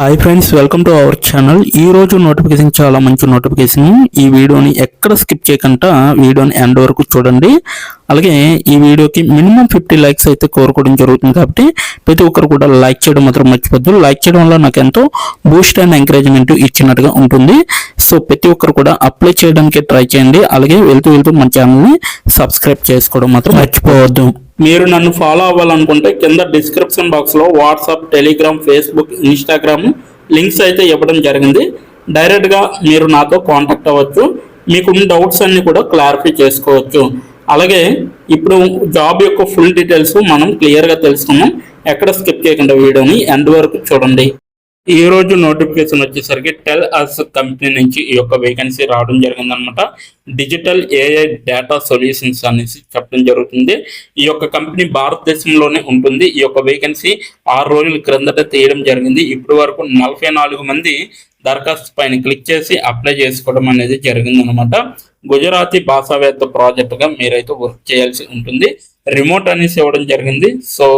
Hi friends, welcome to our channel. ఈ రోజు notification చాలా మంచి నోటిఫికేషన్. ఈ వీడియోని ఎక్కడ స్కిప్ చేయకుండా వీడియోని ఎండ్ వరకు చూడండి. అలాగే ఈ వీడియోకి మినిమం 50 లైక్స్ అయితే కోరుకోవడం జరుగుతుంది. కాబట్టి ప్రతి ఒక్కరు కూడా లైక్ చేయడం మాత్రం మర్చిపోద్దు. లైక్ చేయడం వల్ల నాకు ఎంతో బూస్ట్ అండ్ ఎంకరేజ్మెంట్ ఇచ్చినట్టుగా ఉంటుంది. సో ప్రతి ఒక్కరు కూడా అప్లై చేయడానికి ట్రై చేయండి. అలాగే వెళ్తూ మన ఛానల్ని సబ్స్క్రైబ్ చేసుకోవడం మాత్రం మర్చిపోవద్దు. మీరు నన్ను ఫాలో అవ్వాలనుకుంటే కింద డిస్క్రిప్షన్ బాక్స్లో WhatsApp, Telegram, Facebook, Instagram links అయితే ఇవ్వడం జరిగింది. డైరెక్ట్గా మీరు నాతో కాంటాక్ట్ అవ్వచ్చు. మీకున్న డౌట్స్ అన్ని కూడా క్లారిఫై చేసుకోవచ్చు. అలాగే ఇప్పుడు జాబ్ యొక్క ఫుల్ డీటెయిల్స్ మనం క్లియర్గా తెలుసుకున్నాం. ఎక్కడ స్కిప్ చేయకుండా వీడియోని ఎండ్ వరకు చూడండి. ఈ రోజు నోటిఫికేషన్ వచ్చేసరికి టెల్ అస్ కంపెనీ నుంచి ఈ యొక్క వేకెన్సీ రావడం జరిగిందనమాట. డిజిటల్ ఏఐ డేటా సొల్యూషన్స్ అనేసి చెప్పడం జరుగుతుంది. ఈ యొక్క కంపెనీ భారతదేశంలోనే ఉంటుంది. ఈ యొక్క వేకెన్సీ 6 రోజుల క్రిందట తీయడం జరిగింది. ఇప్పటి వరకు 44 మంది దరఖాస్తు పైన క్లిక్ చేసి అప్లై చేసుకోవడం అనేది జరిగిందనమాట. గుజరాతీ భాషావేత్త ప్రాజెక్టుగా మీరైతే వర్క్ చేయాల్సి ఉంటుంది. రిమోట్ అనేసి ఇవ్వడం జరిగింది. సో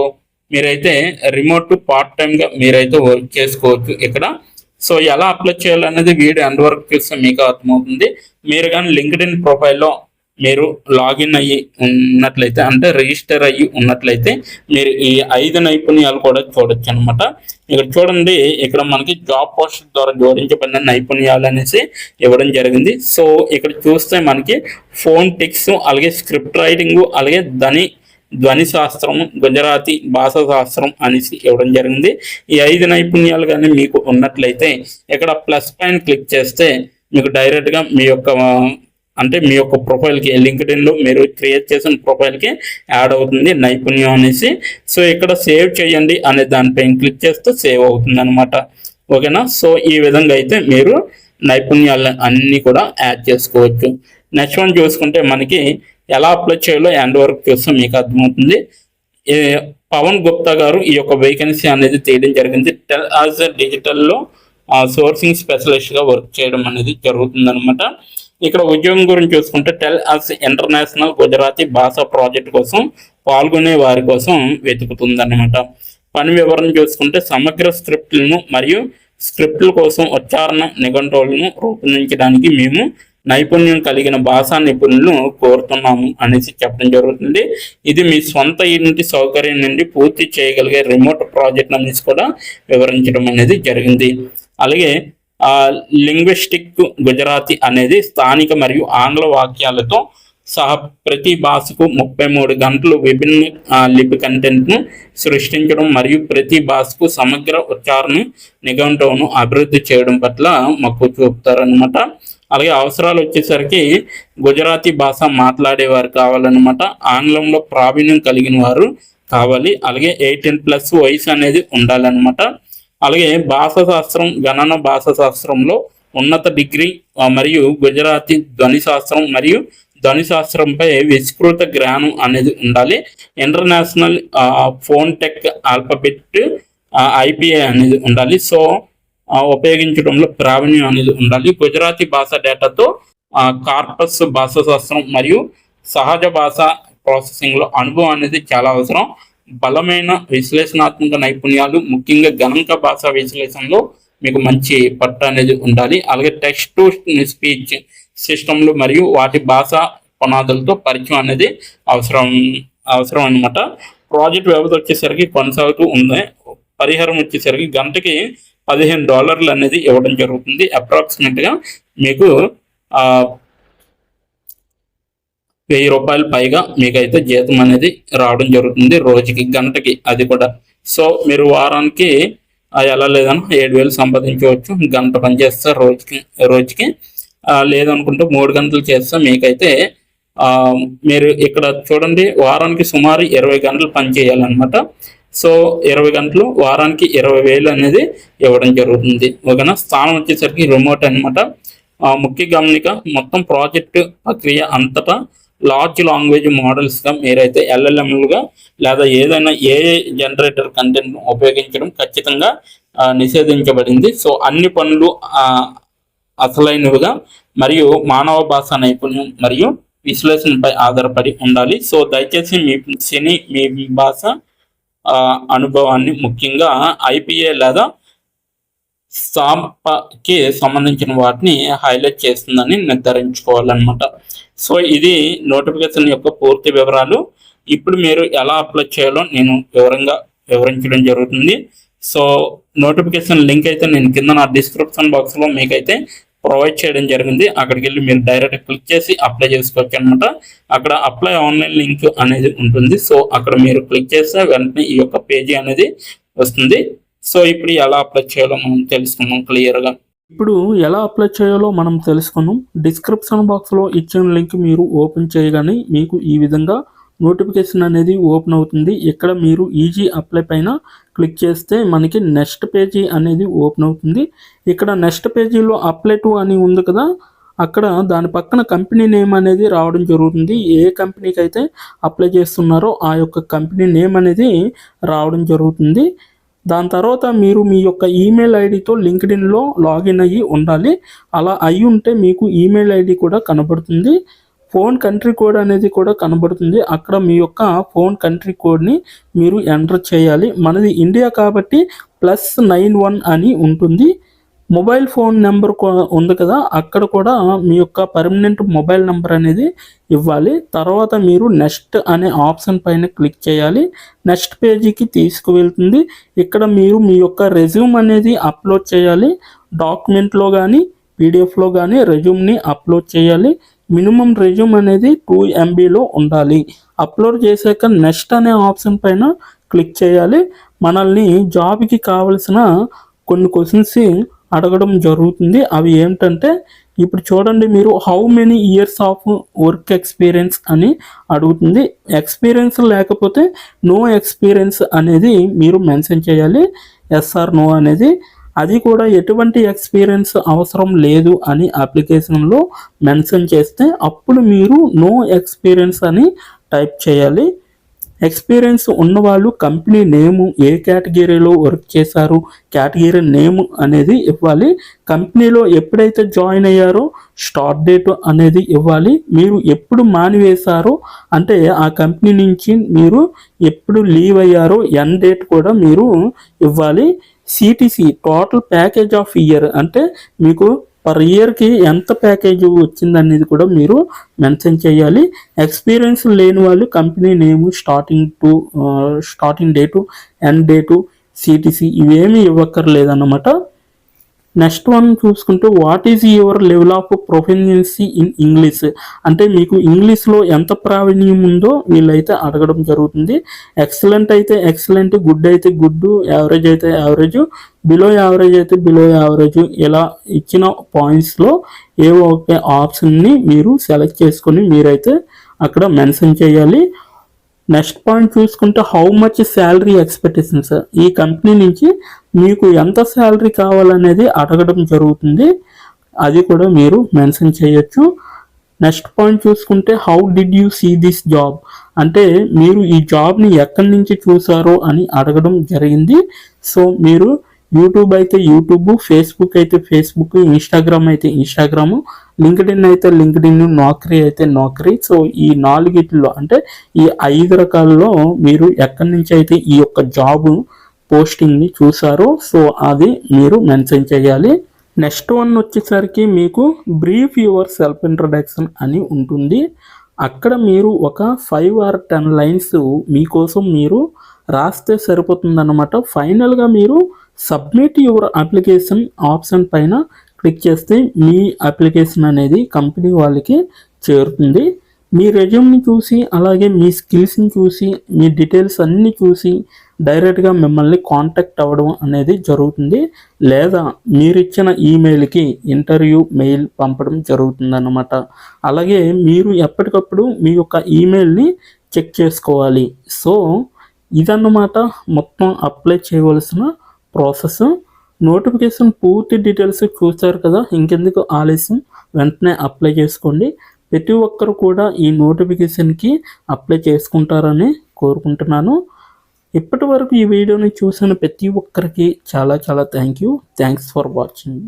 మీరైతే రిమోట్ పార్ట్ టైంగా మీరైతే వర్క్ చేసుకోవచ్చు ఇక్కడ. సో ఎలా అప్లై చేయాలనేది వీడియో ఎండ్ వరకు చూస్తే మీకు అర్థమవుతుంది. మీరు కానీ లింక్డ్ఇన్ ప్రొఫైల్లో మీరు లాగిన్ అయ్యి ఉన్నట్లయితే, అంటే రిజిస్టర్ అయ్యి ఉన్నట్లయితే మీరు ఈ 5 నైపుణ్యాలు కూడా చూడొచ్చు అనమాట. ఇక్కడ చూడండి, ఇక్కడ మనకి జాబ్ పోస్ట్ ద్వారా జోడించబడిన నైపుణ్యాలు అనేసి ఇవ్వడం జరిగింది. సో ఇక్కడ చూస్తే మనకి ఫోన్ టిక్స్, అలాగే స్క్రిప్ట్ రైటింగ్, అలాగే ధ్వని శాస్త్రం, గుజరాతీ భాషా శాస్త్రం అనేసి ఇవ్వడం జరిగింది. ఈ 5 నైపుణ్యాలు కానీ మీకు ఉన్నట్లయితే ఇక్కడ ప్లస్ పైన క్లిక్ చేస్తే మీకు డైరెక్ట్గా మీ యొక్క ప్రొఫైల్కి, లింక్డ్ఇన్లో మీరు క్రియేట్ చేసిన ప్రొఫైల్కి యాడ్ అవుతుంది నైపుణ్యం అనేసి. సో ఇక్కడ సేవ్ చేయండి అనే దానిపైన క్లిక్ చేస్తే సేవ్ అవుతుంది అనమాట. ఓకేనా? సో ఈ విధంగా అయితే మీరు నైపుణ్యాలు అన్నీ కూడా యాడ్ చేసుకోవచ్చు. నెక్స్ట్ వన్ చూసుకుంటే మనకి ఎలా అప్లై చేయాలో ఎండ్ వరకు చూస్తే మీకు అర్థమవుతుంది. పవన్ గుప్తా గారు ఈ యొక్క వేకెన్సీ అనేది తీయడం జరిగింది. టెల్ అస్ డిజిటల్లో సోర్సింగ్ స్పెషలిస్ట్గా వర్క్ చేయడం అనేది జరుగుతుంది అనమాట. ఇక్కడ ఉద్యోగం గురించి చూసుకుంటే టెల్ అస్ ఇంటర్నేషనల్ గుజరాతీ భాషా ప్రాజెక్ట్ కోసం పాల్గొనే వారి కోసం వెతుకుతుంది అనమాట. పని వివరణ చూసుకుంటే సమగ్ర స్క్రిప్ట్లను మరియు స్క్రిప్ట్ల కోసం ఉచ్చారణ నిఘంటువులను రూపొందించడానికి మేము నైపుణ్యం కలిగిన భాషా నిపుణులను కోరుతున్నాము అనేసి చెప్పడం జరుగుతుంది. ఇది మీ సొంత ఇంటి సౌకర్యం నుండి పూర్తి చేయగలిగే రిమోట్ ప్రాజెక్ట్ అనేసి కూడా వివరించడం అనేది జరిగింది. అలాగే లింగ్విస్టిక్ గుజరాతీ అనేది స్థానిక మరియు ఆంగ్ల వాక్యాలతో సహా ప్రతి భాషకు 33 గంటలు విభిన్న లిపి కంటెంట్ను సృష్టించడం మరియు ప్రతి భాషకు సమగ్ర ఉచ్చారణ నిఘంటువును అభివృద్ధి చేయడం పట్ల మక్కువ చూపుతారనమాట. అలాగే అవసరాలు వచ్చేసరికి గుజరాతీ భాష మాట్లాడేవారు కావాలన్నమాట. ఆంగ్లంలో ప్రావీణ్యం కలిగిన వారు కావాలి. అలాగే 18+ వయసు అనేది ఉండాలన్నమాట. అలాగే భాషాశాస్త్రం, గణన భాషాశాస్త్రంలో ఉన్నత డిగ్రీ మరియు గుజరాతీ ధ్వనిశాస్త్రం మరియు ధ్వనిశాస్త్రంపై విస్తృత జ్ఞానం అనేది ఉండాలి. International phone tech alphabet IPA అనేది ఉండాలి. సో ఉపయోగించడంలో ప్రావీణ్యం అనేది ఉండాలి. గుజరాతీ భాష డేటాతో కార్పస్ భాషాశాస్త్రం మరియు సహజ భాష ప్రాసెసింగ్లో అనుభవం అనేది చాలా అవసరం. బలమైన విశ్లేషణాత్మక నైపుణ్యాలు, ముఖ్యంగా గణాంక భాషా విశ్లేషణలో మీకు మంచి పట్టు అనేది ఉండాలి. అలాగే టెక్స్ట్ టు స్పీచ్ సిస్టంలు మరియు వాటి భాషా పునాదులతో పరిచయం అనేది అవసరం అనమాట. ప్రాజెక్ట్ వ్యవధి వచ్చేసరికి కొనసాగుతూ ఉంది. పరిహారం వచ్చేసరికి గంటకి $15 అనేది ఇవ్వడం జరుగుతుంది. అప్రాక్సిమేట్గా మీకు 1000 రూపాయలు పైగా మీకైతే జీతం అనేది రావడం జరుగుతుంది రోజుకి, గంటకి, అది కూడా. సో మీరు వారానికి ఎలా లేదన్నా 7,000 సంపాదించవచ్చు. గంట పని చేస్తే రోజుకి లేదనుకుంటే 3 గంటలు చేస్తే మీకైతే మీరు ఇక్కడ చూడండి, వారానికి సుమారు 20 గంటలు పని చేయాలన్నమాట. సో 20 గంటలు వారానికి 20,000 అనేది ఇవ్వడం జరుగుతుంది. ఓకేనా? స్థానం వచ్చేసరికి రిమోట్ అనమాట. ముఖ్య గమనిక, మొత్తం ప్రాజెక్టు ప్రక్రియ అంతటా లార్జ్ లాంగ్వేజ్ మోడల్స్గా మీరైతే LLMలుగా లేదా ఏదైనా AI జనరేటర్ కంటెంట్ ఉపయోగించడం ఖచ్చితంగా నిషేధించబడింది. సో అన్ని పనులు అసలైనవిగా మరియు మానవ భాష నైపుణ్యం మరియు విశ్లేషణపై ఆధారపడి ఉండాలి. సో దయచేసి మీ భాష అనుభవాన్ని, ముఖ్యంగా IPA లేదా సాంపకి సంబంధించిన వాటిని హైలైట్ చేస్తుందని నిర్ధారించుకోవాలన్నమాట. సో ఇది నోటిఫికేషన్ యొక్క పూర్తి వివరాలు. ఇప్పుడు మీరు ఎలా అప్లై చేయాలో నేను వివరించడం జరుగుతుంది. సో నోటిఫికేషన్ లింక్ అయితే నేను కింద నా డిస్క్రిప్షన్ బాక్స్లో మీకైతే ప్రొవైడ్ చేయడం జరిగింది. అక్కడికి వెళ్ళి మీరు డైరెక్ట్ క్లిక్ చేసి అప్లై చేసుకోవచ్చు అనమాట. అక్కడ అప్లై ఆన్లైన్ లింక్ అనేది ఉంటుంది. సో అక్కడ మీరు క్లిక్ చేస్తే వెంటనే ఈ యొక్క పేజీ అనేది వస్తుంది. సో ఇప్పుడు ఎలా అప్లై చేయాలో మనం తెలుసుకున్నాం క్లియర్గా. ఇప్పుడు ఎలా అప్లై చేయాలో మనం తెలుసుకున్నాం. డిస్క్రిప్షన్ బాక్స్లో ఇచ్చిన లింక్ మీరు ఓపెన్ చేయగానే మీకు ఈ విధంగా నోటిఫికేషన్ అనేది ఓపెన్ అవుతుంది. ఇక్కడ మీరు ఈజీ అప్లై పైన క్లిక్ చేస్తే మనకి నెక్స్ట్ పేజీ అనేది ఓపెన్ అవుతుంది. ఇక్కడ నెక్స్ట్ పేజీలో అప్లై టు అని ఉంది కదా, అక్కడ దాని పక్కన కంపెనీ నేమ్ అనేది రావడం జరుగుతుంది. ఏ కంపెనీకి అయితే అప్లై చేస్తున్నారో ఆ యొక్క కంపెనీ నేమ్ అనేది రావడం జరుగుతుంది. దాని తర్వాత మీరు మీ యొక్క ఈమెయిల్ ఐడితో లింక్డ్ఇన్లో లాగిన్ అయ్యి ఉండాలి. అలా అయి ఉంటే మీకు ఈమెయిల్ ఐడి కూడా కనబడుతుంది. ఫోన్ కంట్రీ కోడ్ అనేది కూడా కనబడుతుంది. అక్కడ మీ యొక్క ఫోన్ కంట్రీ కోడ్ని మీరు ఎంటర్ చేయాలి. మనది ఇండియా కాబట్టి +91 అని ఉంటుంది. మొబైల్ ఫోన్ నెంబర్ ఉంది కదా, అక్కడ కూడా మీ యొక్క పర్మనెంట్ మొబైల్ నెంబర్ అనేది ఇవ్వాలి. తర్వాత మీరు నెక్స్ట్ అనే ఆప్షన్ పైన క్లిక్ చేయాలి. నెక్స్ట్ పేజీకి తీసుకువెళ్తుంది. ఇక్కడ మీరు మీ యొక్క రెజ్యూమ్ అనేది అప్లోడ్ చేయాలి. డాక్యుమెంట్లో కానీ పీడిఎఫ్లో కానీ రెజ్యూమ్ని అప్లోడ్ చేయాలి. మినిమం రెజ్యూమ్ అనేది 2 MBలో ఉండాలి. అప్లోడ్ చేశాక నెక్స్ట్ అనే ఆప్షన్ పైన క్లిక్ చేయాలి. మనల్ని జాబ్కి కావలసిన కొన్ని క్వశ్చన్స్ అడగడం జరుగుతుంది. అవి ఏమిటంటే ఇప్పుడు చూడండి, మీరు how many years of work experience అని అడుగుతుంది. ఎక్స్పీరియన్స్ లేకపోతే నో ఎక్స్పీరియన్స్ అనేది మీరు మెన్షన్ చేయాలి. ఎస్ ఆర్ నో అనేది. అది కూడా ఎటువంటి ఎక్స్పీరియన్స్ అవసరం లేదు అని అప్లికేషన్లో మెన్షన్ చేస్తే అప్పుడు మీరు నో ఎక్స్పీరియన్స్ అని టైప్ చేయాలి. ఎక్స్పీరియన్స్ ఉన్నవాళ్ళు కంపెనీ నేము, ఏ కేటగిరీలో వర్క్ చేశారు, కేటగిరీ నేమ్ అనేది ఇవ్వాలి. కంపెనీలో ఎప్పుడైతే జాయిన్ అయ్యారో స్టార్ట్ డేట్ అనేది ఇవ్వాలి. మీరు ఎప్పుడు మానివేశారో అంటే ఆ కంపెనీ నుంచి మీరు ఎప్పుడు లీవ్ అయ్యారో ఎండ్ డేట్ కూడా మీరు ఇవ్వాలి. CTC total package of year అంటే మీకు పర్ ఇయర్కి ఎంత ప్యాకేజ్ వచ్చిందనేది కూడా మీరు మెన్షన్ చేయాలి. ఎక్స్పీరియన్స్ లేని వాళ్ళు company name, starting date, end date, CTC ఇవేమీ ఇవ్వక్కర్లేదన్నమాట. నెక్స్ట్ వన్ చూసుకుంటే what is your level of proficiency in English అంటే మీకు ఇంగ్లీష్లో ఎంత ప్రావీణ్యం ఉందో వీళ్ళైతే అడగడం జరుగుతుంది. ఎక్సలెంట్ అయితే ఎక్సలెంట్, గుడ్ అయితే గుడ్, యావరేజ్ అయితే యావరేజ్, బిలో యావరేజ్ అయితే బిలో యావరేజ్, ఇలా ఇచ్చిన పాయింట్స్లో ఏవో ఒక ఆప్షన్ని మీరు సెలెక్ట్ చేసుకొని మీరైతే అక్కడ మెన్షన్ చేయాలి. నెక్స్ట్ పాయింట్ చూసుకుంటే హౌ మచ్ శాలరీ ఎక్స్పెక్టేషన్స్, ఈ కంపెనీ నుంచి మీకు ఎంత శాలరీ కావాలనేది అడగడం జరుగుతుంది. అది కూడా మీరు మెన్షన్ చేయొచ్చు. నెక్స్ట్ పాయింట్ చూసుకుంటే how did you see this job అంటే మీరు ఈ జాబ్ని ఎక్కడి నుంచి చూసారో అని అడగడం జరిగింది. సో మీరు యూట్యూబ్ అయితే యూట్యూబ్, ఫేస్బుక్ అయితే ఫేస్బుక్, ఇన్స్టాగ్రామ్ అయితే ఇన్స్టాగ్రామ్, లింక్డ్ఇన్ అయితే లింక్డ్ఇన్, నౌకరీ అయితే నౌకరీ. సో ఈ 4 అంటే ఈ 5 రకాలలో మీరు ఎక్కడి నుంచి అయితే ఈ యొక్క జాబ్ పోస్టింగ్ని చూసారో సో అది మీరు మెన్షన్ చేయాలి. నెక్స్ట్ వన్ వచ్చేసరికి మీకు బ్రీఫ్ యువర్ సెల్ఫ్ ఇంట్రడక్షన్ అని ఉంటుంది. అక్కడ మీరు ఒక 5 or 10 లైన్స్ మీకోసం మీరు రాస్తే సరిపోతుందన్నమాట. ఫైనల్గా మీరు సబ్మిట్ యువర్ అప్లికేషన్ ఆప్షన్ పైన క్లిక్ చేస్తే మీ అప్లికేషన్ అనేది కంపెనీ వాళ్ళకి చేరుతుంది. మీ రెజ్యూమ్ని చూసి అలాగే మీ స్కిల్స్ని చూసి మీ డీటెయిల్స్ అన్నీ చూసి డైరెక్ట్గా మిమ్మల్ని కాంటాక్ట్ అవ్వడం అనేది జరుగుతుంది. లేదా మీరు ఇచ్చిన ఈమెయిల్కి ఇంటర్వ్యూ మెయిల్ పంపడం జరుగుతుందన్నమాట. అలాగే మీరు ఎప్పటికప్పుడు మీ యొక్క ఈమెయిల్ని చెక్ చేసుకోవాలి. సో ఇదన్నమాట మొత్తం అప్లై చేయవలసిన ప్రాసెస్. నోటిఫికేషన్ పూర్తి డీటెయిల్స్ చూస్తారు కదా, ఇంకెందుకు ఆలస్యం, వెంటనే అప్లై చేసుకోండి. ప్రతి ఒక్కరు కూడా ఈ నోటిఫికేషన్కి అప్లై చేసుకుంటారని కోరుకుంటున్నాను. ఇప్పటి వరకు ఈ వీడియోని చూసిన ప్రతి ఒక్కరికి చాలా థ్యాంక్స్ ఫర్ వాచింగ్.